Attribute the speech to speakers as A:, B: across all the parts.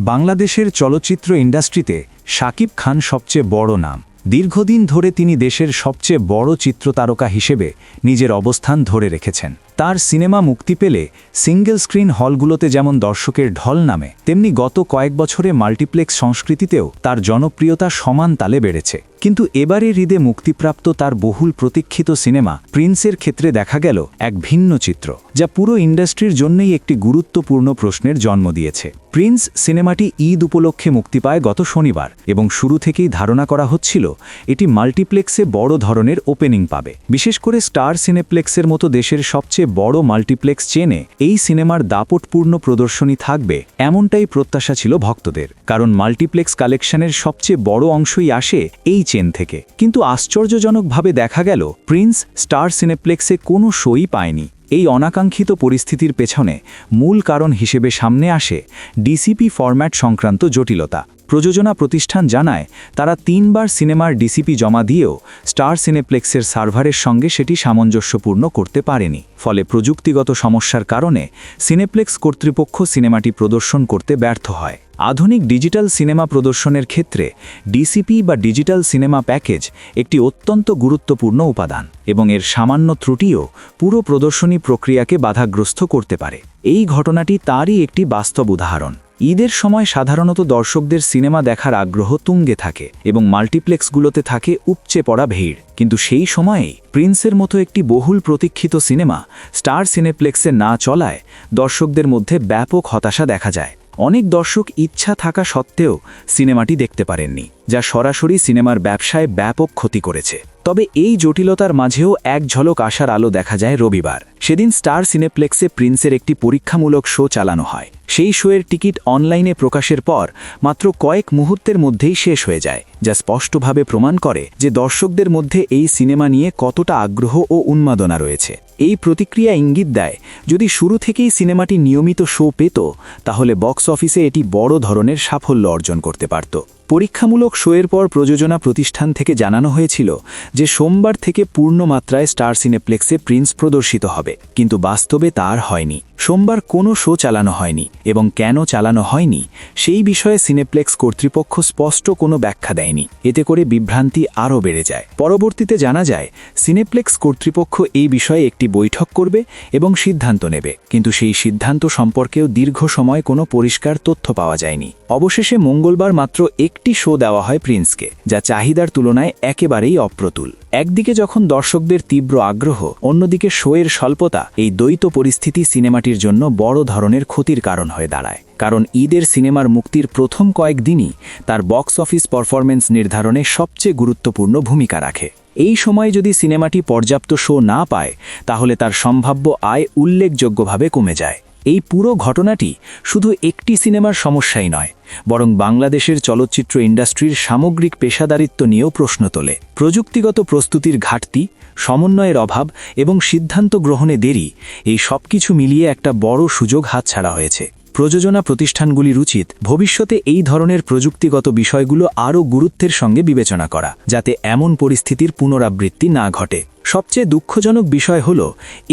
A: বাংলাদেশের চলচ্চিত্র ইন্ডাস্ট্রিতে শাকিব খান সবচেয়ে বড় নাম। দীর্ঘদিন ধরে তিনি দেশের সবচেয়ে বড় চিত্রতারকা হিসেবে নিজের অবস্থান ধরে রেখেছেন। তার সিনেমা মুক্তি পেলে সিঙ্গেল স্ক্রিন হলগুলোতে যেমন দর্শকের ঢল নামে, তেমনি গত কয়েক বছরে মাল্টিপ্লেক্স সংস্কৃতিতেও তার জনপ্রিয়তা সমান তালে বেড়েছে। কিন্তু এবারের ঈদে মুক্তিপ্রাপ্ত তার বহুল প্রতীক্ষিত সিনেমা প্রিন্সের ক্ষেত্রে দেখা গেল এক ভিন্ন চিত্র, যা পুরো ইন্ডাস্ট্রির জন্যই একটি গুরুত্বপূর্ণ প্রশ্নের জন্ম দিয়েছে। প্রিন্স সিনেমাটি ঈদ উপলক্ষে মুক্তি পায় গত শনিবার, এবং শুরু থেকেই ধারণা করা হচ্ছিল এটি মাল্টিপ্লেক্সে বড় ধরনের ওপেনিং পাবে। বিশেষ করে স্টার সিনেপ্লেক্সের মতো দেশের সবচেয়ে বড় মাল্টিপ্লেক্স চেনে এই সিনেমার দাপটপূর্ণ প্রদর্শনী থাকবে, এমনটাই প্রত্যাশা ছিল ভক্তদের। কারণ মাল্টিপ্লেক্স কালেকশনের সবচেয়ে বড় অংশই আসে এই চেন থেকে। কিন্তু আশ্চর্যজনকভাবে দেখা গেল প্রিন্স স্টার সিনেপ্লেক্সে কোনো শোই পায়নি। এই অনাকাঙ্ক্ষিত পরিস্থিতির পেছনে মূল কারণ হিসেবে সামনে আসে ডিসিপি ফরম্যাট সংক্রান্ত জটিলতা। প্রযোজনা প্রতিষ্ঠান জানায় তারা 3 বার সিনেমার ডিসিপি জমা দিয়েও স্টার সিনেপ্লেক্সের সার্ভারের সঙ্গে সেটি সামঞ্জস্যপূর্ণ করতে পারেনি। ফলে প্রযুক্তিগত সমস্যার কারণে সিনেপ্লেক্স কর্তৃপক্ষ সিনেমাটি প্রদর্শন করতে ব্যর্থ হয়। আধুনিক ডিজিটাল সিনেমা প্রদর্শনের ক্ষেত্রে ডিসিপি বা ডিজিটাল সিনেমা প্যাকেজ একটি অত্যন্ত গুরুত্বপূর্ণ উপাদান, এবং এর সামান্য ত্রুটিও পুরো প্রদর্শনী প্রক্রিয়াকে বাধাগ্রস্ত করতে পারে। এই ঘটনাটি তারই একটি বাস্তব উদাহরণ। ঈদের সময় সাধারণত দর্শকদের সিনেমা দেখার আগ্রহ তুঙ্গে থাকে এবং মাল্টিপ্লেক্সগুলোতে থাকে উপচে পড়া ভিড়। কিন্তু সেই সময়েই প্রিন্সের মতো একটি বহুল প্রতীক্ষিত সিনেমা স্টার সিনেপ্লেক্সে না চলায় দর্শকদের মধ্যে ব্যাপক হতাশা দেখা যায়। অনেক দর্শক ইচ্ছা থাকা সত্ত্বেও সিনেমাটি দেখতে পারেননি, যা সরাসরি সিনেমার ব্যবসায় ব্যাপক ক্ষতি করেছে। তবে এই জটিলতার মাঝেও এক ঝলক আশার আলো দেখা যায় রবিবার। সেদিন স্টার সিনেপ্লেক্সে প্রিন্সের একটি পরীক্ষামূলক শো চালানো হয়। সেই শোয়ের টিকিট অনলাইনে প্রকাশের পর মাত্র কয়েক মুহূর্তের মধ্যেই শেষ হয়ে যায়, যা স্পষ্টভাবে প্রমাণ করে যে দর্শকদের মধ্যে এই সিনেমা নিয়ে কতটা আগ্রহ ও উন্মাদনা রয়েছে। এই প্রতিক্রিয়া ইঙ্গিত দেয় যদি শুরু থেকেই সিনেমাটি নিয়মিত শো পেত, তাহলে বক্স অফিসে এটি বড় ধরনের সাফল্য অর্জন করতে পারত। পরীক্ষামূলক শোয়ের পর প্রযোজনা প্রতিষ্ঠান থেকে জানানো হয়েছিল যে সোমবার থেকে পূর্ণমাত্রায় স্টার সিনেপ্লেক্সে প্রিন্স প্রদর্শিত হবে, কিন্তু বাস্তবে তা আর হয়নি। সোমবার কোনো শো চালানো হয়নি, এবং কেন চালানো হয়নি সেই বিষয়ে সিনেপ্লেক্স কর্তৃপক্ষ স্পষ্ট কোনো ব্যাখ্যা দেয়নি। এতে করে বিভ্রান্তি আরও বেড়ে যায়। পরবর্তীতে জানা যায় সিনেপ্লেক্স কর্তৃপক্ষ এই বিষয়ে একটি বৈঠক করবে এবং সিদ্ধান্ত নেবে, কিন্তু সেই সিদ্ধান্ত সম্পর্কেও দীর্ঘ সময় কোনো পরিষ্কার তথ্য পাওয়া যায়নি। অবশেষে মঙ্গলবার মাত্র একটি শো দেওয়া হয় প্রিন্সকে, যা চাহিদার তুলনায় একেবারেই অপ্রতুল। একদিকে যখন দর্শকদের তীব্র আগ্রহ, অন্যদিকে শোয়ের স্বল্পতা, এই দ্বৈত পরিস্থিতি সিনেমাটির জন্য বড় ধরনের ক্ষতির কারণ হয়ে দাঁড়ায়। কারণ ঈদের সিনেমার মুক্তির প্রথম কয়েকদিনই তার বক্স অফিস পারফরম্যান্স নির্ধারণে সবচেয়ে গুরুত্বপূর্ণ ভূমিকা রাখে। এই সময় যদি সিনেমাটি পর্যাপ্ত শো না পায়, তাহলে তার সম্ভাব্য আয় উল্লেখযোগ্যভাবে কমে যায়। এই পুরো ঘটনাটি শুধু একটি সিনেমার সমস্যাই নয়, বরং বাংলাদেশের চলচ্চিত্র ইন্ডাস্ট্রির সামগ্রিক পেশাদারিত্ব নিয়েও প্রশ্ন তোলে। প্রযুক্তিগত প্রস্তুতির ঘাটতি, সমন্বয়ের অভাব এবং সিদ্ধান্ত গ্রহণে দেরি, এই সবকিছু মিলিয়ে একটা বড় সুযোগ হাতছাড়া হয়েছে। প্রযোজনা প্রতিষ্ঠানগুলির উচিত ভবিষ্যতে এই ধরনের প্রযুক্তিগত বিষয়গুলো আরও গুরুত্বের সঙ্গে বিবেচনা করা, যাতে এমন পরিস্থিতির পুনরাবৃত্তি না ঘটে। সবচেয়ে দুঃখজনক বিষয় হল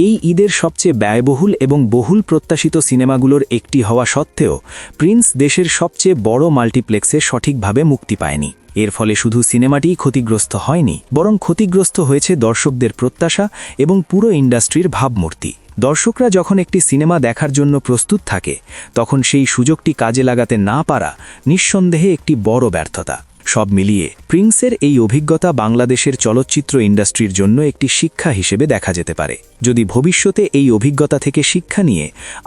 A: এই ঈদের সবচেয়ে ব্যয়বহুল এবং বহুল প্রত্যাশিত সিনেমাগুলোর একটি হওয়া সত্ত্বেও প্রিন্স দেশের সবচেয়ে বড় মাল্টিপ্লেক্সে সঠিকভাবে মুক্তি পায়নি। এর ফলে শুধু সিনেমাটিই ক্ষতিগ্রস্ত হয়নি, বরং ক্ষতিগ্রস্ত হয়েছে দর্শকদের প্রত্যাশা এবং পুরো ইন্ডাস্ট্রির ভাবমূর্তি। দর্শকরা যখন একটি সিনেমা দেখার জন্য প্রস্তুত থাকে, তখন সেই সুযোগটি কাজে লাগাতে না পারা নিঃসন্দেহে একটি বড় ব্যর্থতা। সব মিলিয়ে প্রিন্সের এই অভিজ্ঞতা বাংলাদেশের চলচ্চিত্র ইন্ডাস্ট্রির জন্য একটি শিক্ষা হিসেবে দেখা যেতে পারে। যদি ভবিষ্যতে এই অভিজ্ঞতা থেকে শিক্ষা নিয়ে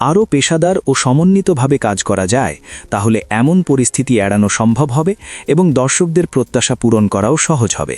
A: আরও পেশাদার ও সমন্বিতভাবে কাজ করা যায়, তাহলে এমন পরিস্থিতি এড়ানো সম্ভব হবে এবং দর্শকদের প্রত্যাশা পূরণ করাও সহজ হবে।